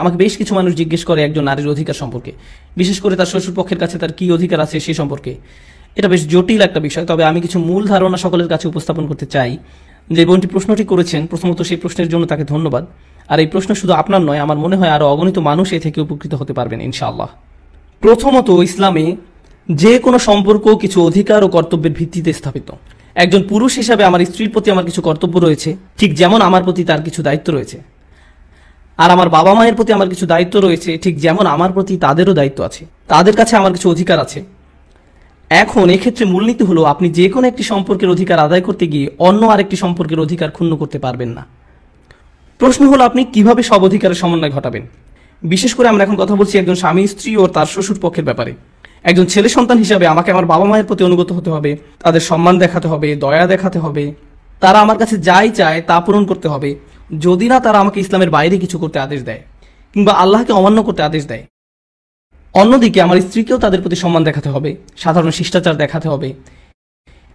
আমাকে বেশ কিছু মানুষ জিজ্ঞেস করে একজন নারীর অধিকার সম্পর্কে, বিশেষ করে তার শ্বশুর পক্ষের কাছে তার কি অধিকার আছে সে সম্পর্কে। এটা বেশ জটিল একটা বিষয়, তবে আমি কিছু মূল ধারণা সকলের কাছে উপস্থাপন করতে চাই। যে বোনটি প্রশ্নটি করেছেন, প্রথমত সেই প্রশ্নের জন্য তাকে ধন্যবাদ। আর এই প্রশ্ন শুধু আপনার নয়, আমার মনে হয় আরো অগণিত মানুষ এ থেকে উপকৃত হতে পারবেন ইনশাআল্লাহ। প্রথমত, ইসলামে যে কোনো সম্পর্ক কিছু অধিকার ও কর্তব্যের ভিত্তিতে স্থাপিত। একজন পুরুষ হিসাবে আমার স্ত্রীর প্রতি আমার কিছু কর্তব্য রয়েছে, ঠিক যেমন আমার প্রতি তার কিছু দায়িত্ব রয়েছে। আর আমার বাবা মায়ের প্রতি আমার কিছু দায়িত্ব রয়েছে, ঠিক যেমন আমার প্রতি তাদেরও দায়িত্ব আছে। তাদের কাছে আমার কিছু অধিকার আছে। এখন এক্ষেত্রে মূলনীতি হলো, আপনি যে কোনো একটি সম্পর্কের অধিকার আদায় করতে গিয়ে অন্য আরেকটি সম্পর্কের অধিকার ক্ষুণ্ণ করতে পারবেন না। প্রশ্ন হলো, আপনি কিভাবে সব অধিকারের সমন্বয় ঘটাবেন। বিশেষ করে আমরা এখন কথা বলছি একজন স্বামী স্ত্রী ও তার শ্বশুর পক্ষের ব্যাপারে। একজন ছেলে সন্তান হিসাবে আমাকে আমার বাবা মায়ের প্রতি অনুগত হতে হবে, তাদের সম্মান দেখাতে হবে, দয়া দেখাতে হবে। তারা আমার কাছে যাই চায় তা পূরণ করতে হবে, যদি না তারা আমাকে ইসলামের বাইরে কিছু করতে আদেশ দেয় কিংবা আল্লাহকে অমান্য করতে আদেশ দেয়। অন্যদিকে আমার স্ত্রীকেও তাদের প্রতি সম্মান দেখাতে হবে, সাধারণ শিষ্টাচার দেখাতে হবে,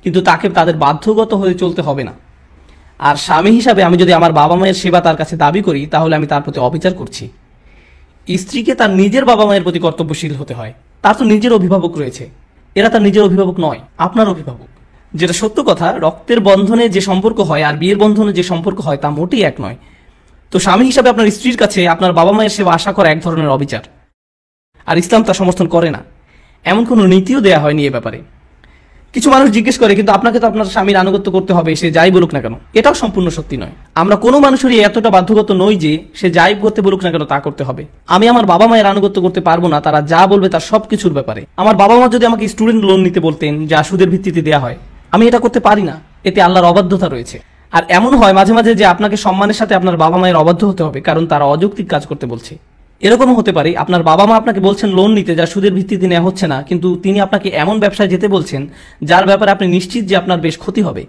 কিন্তু তাকে তাদের বাধ্যগত হয়ে চলতে হবে না। আর স্বামী হিসাবে আমি যদি আমার বাবা মায়ের সেবা তার কাছে দাবি করি, তাহলে আমি তার প্রতি অবিচার করছি। স্ত্রীকে তার নিজের বাবা মায়ের প্রতি কর্তব্যশীল হতে হয়। তার তো নিজের অভিভাবক রয়েছে, এরা তার নিজের অভিভাবক নয়, আপনার অভিভাবক। যেটা সত্য কথা, রক্তের বন্ধনে যে সম্পর্ক হয় আর বিয়ের বন্ধনে যে সম্পর্ক হয় তা মোটেই এক নয়। তো স্বামী হিসাবে আপনার স্ত্রীর কাছে আপনার বাবা মায়ের সেবা আশা করা এক ধরনের অবিচার, আর ইসলাম তা সমর্থন করে না। এমন কোনো নীতিও দেয়া হয়নি এ ব্যাপারে। কিছু মানুষ জিজ্ঞেস করে, কিন্তু আপনাকে তো আপনার স্বামীর আনুগত্য করতে হবে, সে যাই বলুক না কেন। এটাও সম্পূর্ণ সত্যি নয়। আমরা কোনো মানুষেরই এতটা বাধ্যগত নই যে সে যাই করতে বলুক না কেন তা করতে হবে। আমি আমার বাবা মায়ের আনুগত্য করতে পারবো না তারা যা বলবে তার সবকিছুর ব্যাপারে। আমার বাবা মা যদি আমাকে স্টুডেন্ট লোন নিতে বলতেন, যা সুদের ভিত্তিতে দেওয়া হয়, আমি এটা করতে পারি না। এতে আল্লাহর অবাধ্যতা রয়েছে। আর এমন হয় মাঝে মাঝে যে আপনাকে সম্মানের সাথে আপনার বাবা মায়ের অবাধ্য হতে হবে, কারণ তারা অযৌক্তিক কাজ করতে বলছে। এরকমও হতে পারে আপনার বাবা মা আপনাকে বলছেন লোন নিতে, যা সুদের ভিত্তিতে নেওয়া হচ্ছে না, কিন্তু তিনি আপনাকে এমন ব্যবসায় যেতে বলছেন যার ব্যাপারে আপনি নিশ্চিত যে আপনার বেশ ক্ষতি হবে।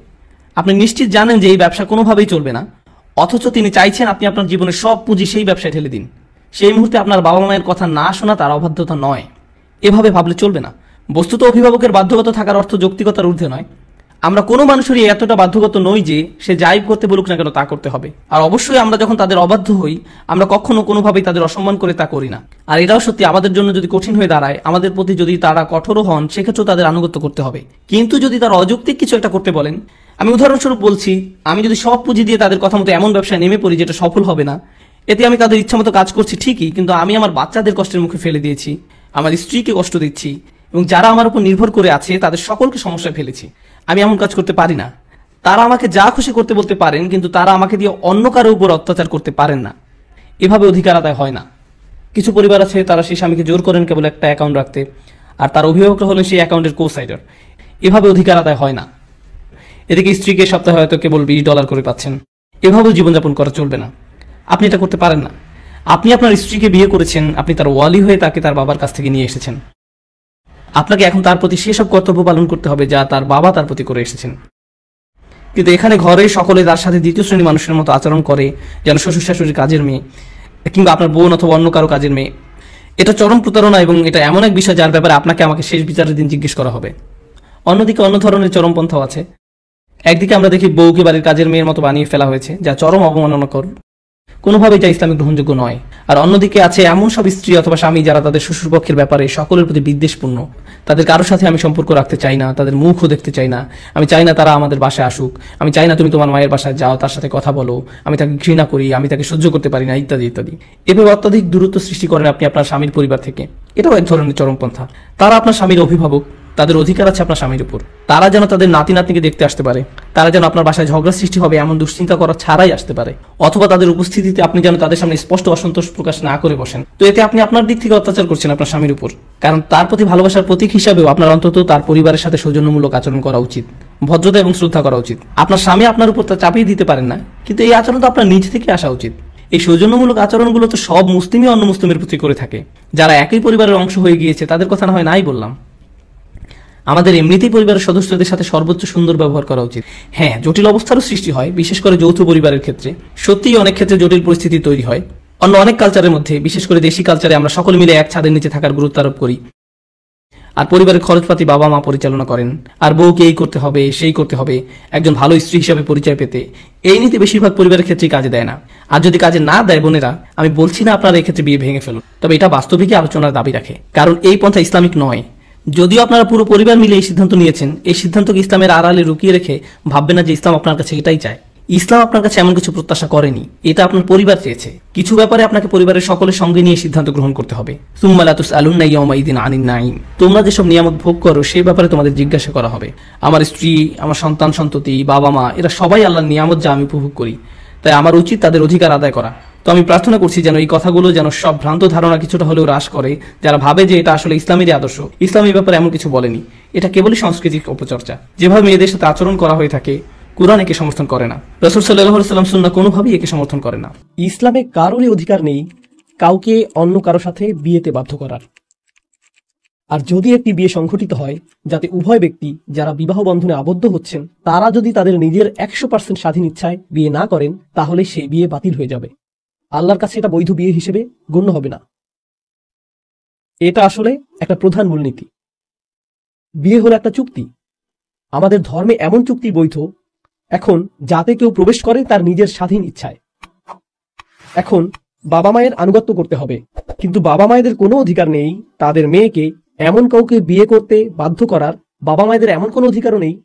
আপনি নিশ্চিত জানেন যে এই ব্যবসা কোনোভাবেই চলবে না, অথচ তিনি চাইছেন আপনি আপনার জীবনের সব পুঁজি সেই ব্যবসায় ঢেলে দিন। সেই মুহূর্তে আপনার বাবা মায়ের কথা না শোনা তার অবাধ্যতা নয়। এভাবে ভাবলে চলবে না। বস্তুত অভিভাবকের বাধ্যগত থাকার অর্থ যৌক্তিকতার ঊর্ধ্বে নয়। আমরা কোনো মানুষেরই এতটা বাধ্যগত নই যে সে যাই করতে বলুক না কেন তা করতে হবে। আর অবশ্যই আমরা যখন তাদের অবাধ্য হই, আমরা কখনো কোনোভাবেই তাদের অসম্মান করে তা করি না। আর এটাও সত্যি, আমাদের জন্য যদি কঠিন হয়ে দাঁড়ায়, আমাদের প্রতি যদি তারা কঠোরও হন, সেক্ষেত্রেও তাদের আনুগত্য করতে হবে। কিন্তু যদি তারা অযৌক্তিক কিছু একটা করতে বলেন, আমি উদাহরণস্বরূপ বলছি, আমি যদি সব পুঁজি দিয়ে তাদের কথা মতো এমন ব্যবসায় নেমে পড়ি যেটা সফল হবে না, এতে আমি তাদের ইচ্ছা মতো কাজ করছি ঠিকই, কিন্তু আমি আমার বাচ্চাদের কষ্টের মুখে ফেলে দিয়েছি, আমার স্ত্রীকে কষ্ট দিচ্ছি, এবং যারা আমার উপর নির্ভর করে আছে তাদের সকলকে সমস্যায় ফেলেছি। আমি এমন কাজ করতে পারি না। তারা আমাকে যা খুশি করতে বলতে পারেন, কিন্তু তারা আমাকে দিয়ে অন্য কারো উপর অত্যাচার করতে পারেন না। এভাবে অধিকার আদায় হয় না। কিছু পরিবার আছে তারা সেই স্বামীকে জোর করেন কেবল একটা অ্যাকাউন্ট রাখতে, আর তার অভিভাবকরা হলেন সেই অ্যাকাউন্টের কোসাইডার। এভাবে অধিকার আদায় হয় না। এদিকে স্ত্রীকে সপ্তাহে হয়তো কেবল $20 করে পাচ্ছেন। এভাবেও জীবনযাপন করা চলবে না। আপনি এটা করতে পারেন না। আপনি আপনার স্ত্রীকে বিয়ে করেছেন, আপনি তার ওয়ালি হয়ে তাকে তার বাবার কাছ থেকে নিয়ে এসেছেন। আপনাকে এখন তার প্রতি সেসব কর্তব্য পালন করতে হবে যা তার বাবা তার প্রতি করে এসেছেন। কিন্তু এখানে ঘরে সকলে তার সাথে দ্বিতীয় শ্রেণী মানুষের মতো আচরণ করে, যেন শ্বশুর শাশুড়ির কাজের মেয়ে কিংবা আপনার বোন অথবা অন্য কারো কাজের মেয়ে। এটা চরম প্রতারণা, এবং এটা এমন এক বিষয় যার ব্যাপারে আপনাকে আমাকে শেষ বিচারের দিন জিজ্ঞেস করা হবে। অন্যদিকে অন্য ধরনের চরমপন্থাও আছে। একদিকে আমরা দেখি বউকে বাড়ির কাজের মেয়ের মতো বানিয়ে ফেলা হয়েছে, যা চরম অবমাননাকর, কোনোভাবেই যা ইসলামিক গ্রহণযোগ্য নয়। আর অন্যদিকে আছে এমন সব স্ত্রী অথবা স্বামী যারা তাদের শ্বশুরপক্ষের ব্যাপারে সকলের প্রতি বিদ্বেষপূর্ণ। তাদের কারোর সাথে আমি সম্পর্ক রাখতে চাই না, তাদের মুখও দেখতে চাই না। আমি চাই না তারা আমাদের বাসায় আসুক। আমি চাই না তুমি তোমার মায়ের বাসায় যাও, তার সাথে কথা বলো। আমি তাকে ঘৃণা করি, আমি তাকে সহ্য করতে পারি না, ইত্যাদি ইত্যাদি। এভাবে অত্যাধিক দূরত্ব সৃষ্টি করেন আপনি আপনার স্বামীর পরিবার থেকে। এটাও এক ধরনের চরমপন্থা। তারা আপনার স্বামীর অভিভাবক, তাদের অধিকার আছে আপনার স্বামীর উপর। তারা যেন তাদের নাতি নাতনিকে দেখতে আসতে পারে, তারা যেন আপনার বাসায় ঝগড়া সৃষ্টি হবে এমন দুশ্চিন্তা করা ছাড়াই আসতে পারে, অথবা তাদের উপস্থিতিতে আপনি যেন তাদের সামনে স্পষ্ট অসন্তোষ প্রকাশ না করে বসেন। তো এতে আপনি আপনার দিক থেকে অত্যাচার করছেন আপনার স্বামীর উপর। কারণ তার প্রতি ভালোবাসার প্রতীক হিসাবেও আপনার অন্তত তার পরিবারের সাথে সৌজন্যমূলক আচরণ করা উচিত, ভদ্রতা এবং শ্রদ্ধা করা উচিত। আপনার স্বামী আপনার উপর তা চাপিয়ে দিতে পারেন না, কিন্তু এই আচরণ তো আপনার নিজ থেকে আসা উচিত। এই সৌজন্যমূলক আচরণগুলো তো সব মুসলিমই অন্য মুসলিমের প্রতি করে থাকে। যারা একই পরিবারের অংশ হয়ে গিয়েছে তাদের কথা না হয় নাই বললাম। আমাদের এমনিতেই পরিবারের সদস্যদের সাথে সর্বোচ্চ সুন্দর ব্যবহার করা উচিত। হ্যাঁ, জটিল অবস্থারও সৃষ্টি হয়, বিশেষ করে যৌথ পরিবারের ক্ষেত্রে। সত্যিই অনেক ক্ষেত্রে জটিল পরিস্থিতি তৈরি হয়। অন্য অনেক কালচারের মধ্যে, বিশেষ করে দেশি কালচারে, আমরা সকলে মিলে এক ছাদের নিচে থাকার গুরুত্ব আরোপ করি। আর পরিবারের খরচপাতি বাবা মা পরিচালনা করেন, আর বউকে এই করতে হবে সেই করতে হবে একজন ভালো স্ত্রী হিসাবে পরিচয় পেতে, এই নীতি বেশিরভাগ পরিবারের ক্ষেত্রেই কাজে দেয় না। আর যদি কাজে না দেয় বোনেরা, আমি বলছি না আপনারা এক্ষেত্রে বিয়ে ভেঙে ফেলুন, তবে এটা বাস্তবিকই আলোচনার দাবি রাখে, কারণ এই পন্থা ইসলামিক নয়। যদিও আপনারা পুরো পরিবার মিলে এই সিদ্ধান্ত নিয়েছেন, এই সিদ্ধান্তকে ইসলামের আড়ালে লুকিয়ে রেখে ভাববেন না যে ইসলাম আপনার কাছে এটাই চায়। ইসলাম আপনার কাছে এমন কিছু প্রত্যাশা করেনি, এটা আপনার পরিবার চেয়েছে। কিছু ব্যাপারে আপনাকে পরিবারের সকলের সঙ্গে নিয়ে সিদ্ধান্ত গ্রহণ করতে হবে। সুম্মা লা তুসআলুন্না ইয়াওমাইদিন আনিন নাঈম, তোমরা যেসব নিয়ামত ভোগ করো সেই ব্যাপারে তোমাদের জিজ্ঞাসা করা হবে। আমার স্ত্রী, আমার সন্তান সন্ততি, বাবা মা, এরা সবাই আল্লাহর নিয়ামত যা আমি উপভোগ করি, তাই আমার উচিত তাদের অধিকার আদায় করা। তো আমি প্রার্থনা করছি যেন এই কথাগুলো যেন সব ভ্রান্ত ধারণা কিছুটা হলেও হ্রাস করে, যারা ভাবে যে এটা আসলে ইসলামেরই আদর্শ। ইসলাম এই ব্যাপারে এমন কিছু বলেনি, এটা কেবলই সাংস্কৃতিক অপচর্চা। যেভাবে মেয়েদের সাথে আচরণ করা হয়ে থাকে, কুরআন একে সমর্থন করে না, রাসূল সাল্লাল্লাহু আলাইহি ওয়াসাল্লাম সুন্নাহ কোনোভাবেই একে সমর্থন করে না। ইসলামে কারোরই অধিকার নেই কাউকে অন্য কারো সাথে বিয়েতে বাধ্য করার। আর যদি একটি বিয়ে সংঘটিত হয় যাতে উভয় ব্যক্তি যারা বিবাহ বন্ধনে আবদ্ধ হচ্ছেন তারা যদি তাদের নিজের 100% স্বাধীন ইচ্ছায় বিয়ে না করেন, তাহলে সেই বিয়ে বাতিল হয়ে যাবে। আল্লাহর কাছে এটা বৈধ বিয়ে হিসেবে গণ্য হবে না। এটা আসলে একটা প্রধান মূলনীতি। বিয়ে হলো একটা চুক্তি। আমাদের ধর্মে এমন চুক্তি বৈধ এখন যাতে কেউ প্রবেশ করে তার নিজের স্বাধীন ইচ্ছায়। এখন বাবা মায়ের আনুগত্য করতে হবে, কিন্তু বাবা মায়েদের কোনো অধিকার নেই তাদের মেয়েকে এমন কাউকে বিয়ে করতে বাধ্য করার। বাবা মায়েদের এমন কোনো অধিকারও নেই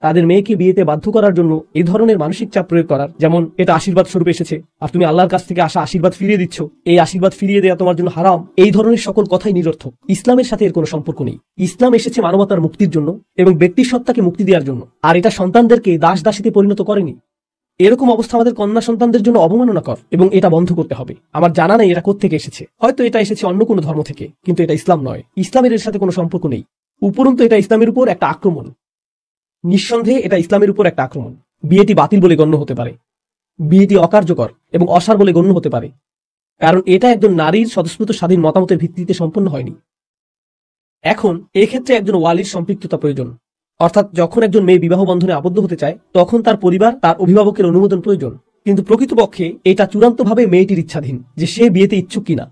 তাদের মেয়েকে বিয়েতে বাধ্য করার জন্য এই ধরনের মানসিক চাপ প্রয়োগ করার, যেমন এটা আশীর্বাদ স্বরূপ এসেছে আর তুমি আল্লাহর কাছ থেকে আসা আশীর্বাদ ফিরিয়ে দিচ্ছ, এই আশীর্বাদ ফিরিয়ে দেওয়া তোমার জন্য হারাম। এই ধরনের সকল কথাই নিরর্থক। ইসলামের সাথে এর কোনো সম্পর্ক নেই। ইসলাম এসেছে মানবতার মুক্তির জন্য এবং ব্যক্তির সত্তাকে মুক্তি দেওয়ার জন্য, আর এটা সন্তানদেরকে দাস দাসীতে পরিণত করেনি। এরকম অবস্থা আমাদের কন্যা সন্তানদের জন্য অবমাননাকর এবং এটা বন্ধ করতে হবে। আমার জানা নেই এটা কোত্থেকে এসেছে, হয়তো এটা এসেছে অন্য কোনো ধর্ম থেকে, কিন্তু এটা ইসলাম নয়। ইসলামের এর সাথে কোনো সম্পর্ক নেই। উপরন্তু এটা ইসলামের উপর একটা আক্রমণ। নিঃসন্দেহে এটা ইসলামের উপর একটা আক্রমণ। বিয়েটি বাতিল বলে গণ্য হতে পারে, বিয়েটি অকার্যকর এবং অসার বলে গণ্য হতে পারে, কারণ এটা একজন নারীর স্বতঃস্ফূর্ত স্বাধীন মতামতের ভিত্তিতে সম্পন্ন হয়নি। এখন এক্ষেত্রে একজন ওয়ালির সম্পৃক্ততা প্রয়োজন, অর্থাৎ যখন একজন মেয়ে বিবাহ বন্ধনে আবদ্ধ হতে চায় তখন তার পরিবার, তার অভিভাবকের অনুমোদন প্রয়োজন। কিন্তু প্রকৃতপক্ষে এটা চূড়ান্তভাবে মেয়েটির ইচ্ছাধীন যে সে বিয়েতে ইচ্ছুক কিনা।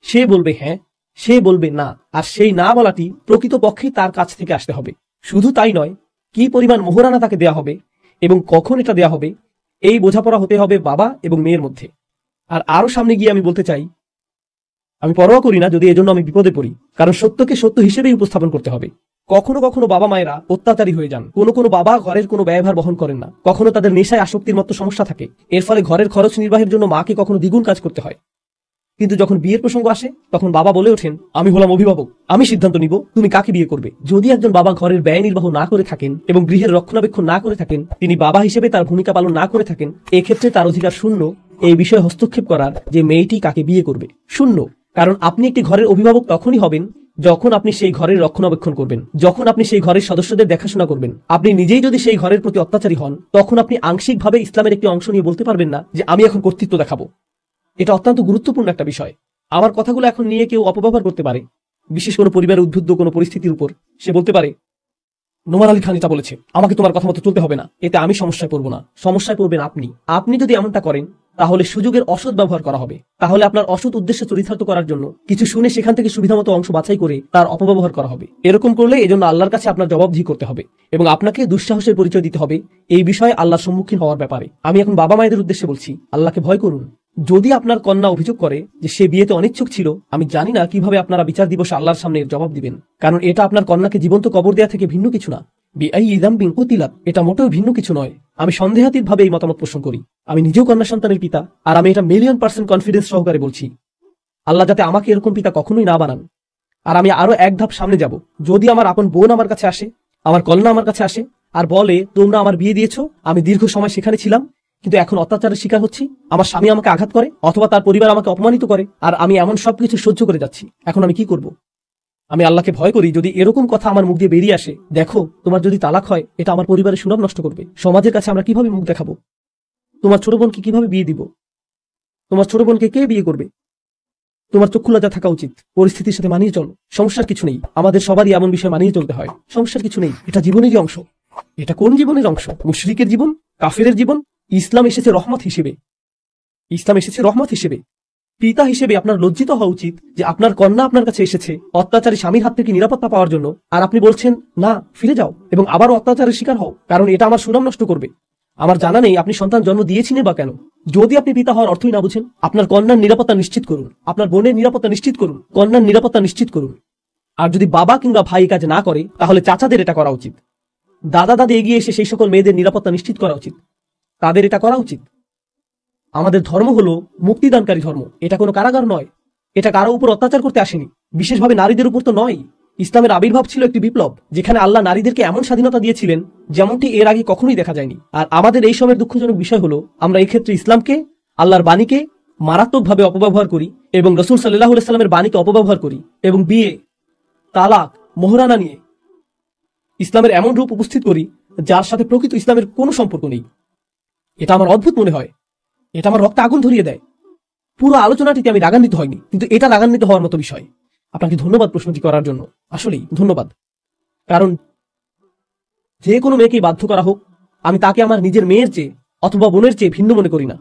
সে বলবে হ্যাঁ, সে বলবে না, আর সেই না বলাটি প্রকৃতপক্ষে তার কাছ থেকে আসতে হবে। শুধু তাই নয়, কি পরিমাণ মোহরানা তাকে দেয়া হবে এবং কখন এটা দেয়া হবে, এই বোঝাপড়া হতে হবে বাবা এবং মেয়ের মধ্যে। আর আরো সামনে গিয়ে আমি বলতে চাই, আমি পরোয়া করি না যদি এজন্য আমি বিপদে পড়ি, কারণ সত্যকে সত্য হিসেবেই উপস্থাপন করতে হবে। কখনো কখনো বাবা মায়েরা অত্যাচারী হয়ে যান, কোনো কোনো বাবা ঘরের কোনো ব্যয়ভার বহন করেন না, কখনো তাদের নেশায় আসক্তির মতো সমস্যা থাকে, এর ফলে ঘরের খরচ নির্বাহের জন্য মাকে কখনো দ্বিগুণ কাজ করতে হয়। কিন্তু যখন বিয়ের প্রসঙ্গ আসে তখন বাবা বলে ওঠেন, আমি হলাম অভিভাবক, আমি সিদ্ধান্ত নিব তুমি কাকে বিয়ে করবে। যদি একজন বাবা ঘরের ব্যয় নির্বাহ না করে থাকেন এবং গৃহের রক্ষণাবেক্ষণ না করে থাকেন, তিনি বাবা হিসেবে তার ভূমিকা পালন না করে থাকেন, এক্ষেত্রে তার অধিকার শূন্য এই বিষয়ে হস্তক্ষেপ করার যে মেয়েটি কাকে বিয়ে করবে। শূন্য। কারণ আপনি একটি ঘরের অভিভাবক তখনই হবেন যখন আপনি সেই ঘরের রক্ষণাবেক্ষণ করবেন, যখন আপনি সেই ঘরের সদস্যদের দেখাশোনা করবেন। আপনি নিজেই যদি সেই ঘরের প্রতি অত্যাচারী হন, তখন আপনি আংশিকভাবে ইসলামের একটি অংশ নিয়ে বলতে পারবেন না যে আমি এখন কর্তৃত্ব দেখাবো। এটা অত্যন্ত গুরুত্বপূর্ণ একটা বিষয়। আমার কথাগুলো এখন নিয়ে কেউ অপব্যবহার করতে পারে, বিশেষ কোনো পরিবারের উদ্বুদ্ধ কোনো পরিস্থিতির উপর। সে বলতে পারে, নোমান আলী খান এটা বলেছে, আমাকে তোমার কথা মতো চলতে হবে না। এতে আমি সমস্যায় পড়বো না, সমস্যায় পড়বেন আপনি। আপনি যদি এমনটা করেন তাহলে সুযোগের অসৎ ব্যবহার করা হবে, তাহলে আপনার অসৎ উদ্দেশ্য চরিতার্থ করার জন্য কিছু শুনে সেখান থেকে সুবিধামতো অংশ বাছাই করে তার অপব্যবহার করা হবে। এরকম করলে এজন্য আল্লাহর কাছে আপনার জবাবদিহি করতে হবে এবং আপনাকে দুঃসাহসের পরিচয় দিতে হবে এই বিষয়ে আল্লাহর সম্মুখীন হওয়ার ব্যাপারে। আমি এখন বাবা মায়েদের উদ্দেশ্যে বলছি, আল্লাহকে ভয় করুন। যদি আপনার কন্যা অভিযোগ করে যে সে বিয়েতে অনিচ্ছুক ছিল, আমি জানি না কিভাবে আপনারা বিচার দিবসে আল্লাহর সামনে জবাব দিবেন, কারণ এটা আপনার কন্যাকে জীবন্ত কবর দেয়া থেকে ভিন্ন কিছু না। এটা মোটেও ভিন্ন কিছু নয়। আমি সন্দেহাতীত ভাবে এই মতামত পোষণ করি। আমি নিজেও কন্যা সন্তানের পিতা, আর আমি এটা 1,000,000% কনফিডেন্স সহকারে বলছি। আল্লাহ যাতে আমাকে এরকম পিতা কখনোই না বানান। আর আমি আরো এক ধাপ সামনে যাব। যদি আমার আপন বোন আমার কাছে আসে, আমার কন্যা আমার কাছে আসে আর বলে, তোমরা আমার বিয়ে দিয়েছো, আমি দীর্ঘ সময় সেখানে ছিলাম, কিন্তু এখন অত্যাচারের শিকার হচ্ছি, আমার স্বামী আমাকে আঘাত করে অথবা তার পরিবার আমাকে অপমানিত করে, আর আমি এমন সবকিছু সহ্য করে যাচ্ছি, এখন আমি কি করব? আমি আল্লাহকে ভয় করি যদি এরকম কথা আমার মুখ দিয়ে বেরিয়ে আসে, দেখো তোমার যদি তালাক হয় এটা আমার পরিবারের সুনাম নষ্ট করবে, সমাজের কাছে আমরা কিভাবে মুখ দেখাবো, তোমার ছোট বোনকে কিভাবে বিয়ে দিব, তোমার ছোট বোনকে কে বিয়ে করবে? তোমার চক্ষু লজ্জা থাকা উচিত। পরিস্থিতির সাথে মানিয়ে চলো, সমস্যার কিছু নেই। আমাদের সবারই এমন বিষয় মানিয়ে চলতে হয়, সমস্যার কিছু নেই। এটা জীবনেরই অংশ। এটা কোন জীবনের অংশ? মুশরিকের জীবন, কাফেরের জীবন। ইসলাম এসেছে রহমত হিসেবে, ইসলাম এসেছে রহমত হিসেবে। পিতা হিসেবে আপনার লজ্জিত হওয়া উচিত যে আপনার কন্যা আপনার কাছে এসেছে অত্যাচারী স্বামীর হাত থেকে নিরাপত্তা পাওয়ার জন্য, আর আপনি বলছেন না, ফিরে যাও এবং আবারও অত্যাচারের শিকার হও, কারণ এটা আমার সুনাম নষ্ট করবে। আমার জানা নেই আপনি সন্তান জন্ম দিয়েছিলেন বা কেন। যদি আপনি পিতা হওয়ার অর্থই না বুঝেন, আপনার কন্যার নিরাপত্তা নিশ্চিত করুন, আপনার বোনের নিরাপত্তা নিশ্চিত করুন, কন্যার নিরাপত্তা নিশ্চিত করুন। আর যদি বাবা কিংবা ভাই কাজ না করে, তাহলে চাচাদের এটা করা উচিত। দাদা দাদি এগিয়ে এসে সেই সকল মেয়েদের নিরাপত্তা নিশ্চিত করা উচিত, তাদের এটা করা উচিত। আমাদের ধর্ম হলো মুক্তিদানকারী ধর্ম, এটা কোনো কারাগার নয়। এটা কারো উপর অত্যাচার করতে আসেনি, বিশেষভাবে নারীদের উপর তো নয়। ইসলামের আবির্ভাব ছিল একটি বিপ্লব, যেখানে আল্লাহ নারীদেরকে এমন স্বাধীনতা দিয়েছিলেন যেমনটি এর আগে কখনোই দেখা যায়নি। আর আমাদের এই সময়ের দুঃখজনক বিষয় হলো আমরা এই ক্ষেত্রে ইসলামকে, আল্লাহর বাণীকে মারাত্মকভাবে অপব্যবহার করি এবং রাসূল সাল্লাল্লাহু আলাইহি সাল্লামের বাণীকে অপব্যবহার করি এবং বিয়ে, তালাক, মোহরানা নিয়ে ইসলামের এমন রূপ উপস্থিত করি যার সাথে প্রকৃত ইসলামের কোনো সম্পর্ক নেই। এটা আমার অদ্ভুত মনে হয়, এটা আমার রক্তে আগুন ধরিয়ে দেয়। পুরো আলোচনাটিতে আমি রাগান্বিত হয়নি, কিন্তু এটা রাগান্বিত হওয়ার মতো বিষয়। আপনাকে ধন্যবাদ প্রশ্নটি করার জন্য, আসলেই ধন্যবাদ। কারণ যে কোনো মেয়েকেই বাধ্য করা হোক, আমি তাকে আমার নিজের মেয়ের চেয়ে অথবা বোনের চেয়ে ভিন্ন মনে করি না।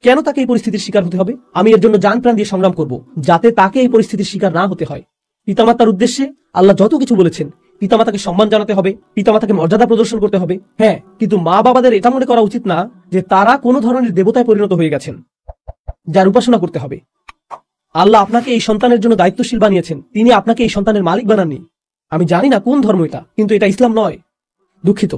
কেন তাকে এই পরিস্থিতির শিকার হতে হবে? আমি এর জন্য জান প্রাণ দিয়ে সংগ্রাম করব, যাতে তাকে এই পরিস্থিতির শিকার না হতে হয়। পিতামাতার উদ্দেশ্যে আল্লাহ যত কিছু বলেছেন, পিতামাতাকে সম্মান জানাতে হবে, পিতামাতাকে মর্যাদা প্রদর্শন করতে হবে, হ্যাঁ, কিন্তু মা বাবাদের এটা মনে করা উচিত না যে তারা কোনো ধরনের দেবতায় পরিণত হয়ে গেছেন যার উপাসনা করতে হবে। আল্লাহ আপনাকে এই সন্তানের জন্য দায়িত্বশীল বানিয়েছেন, তিনি আপনাকে এই সন্তানের মালিক বানাননি। আমি জানি না কোন ধর্ম এটা, কিন্তু এটা ইসলাম নয়। দুঃখিত।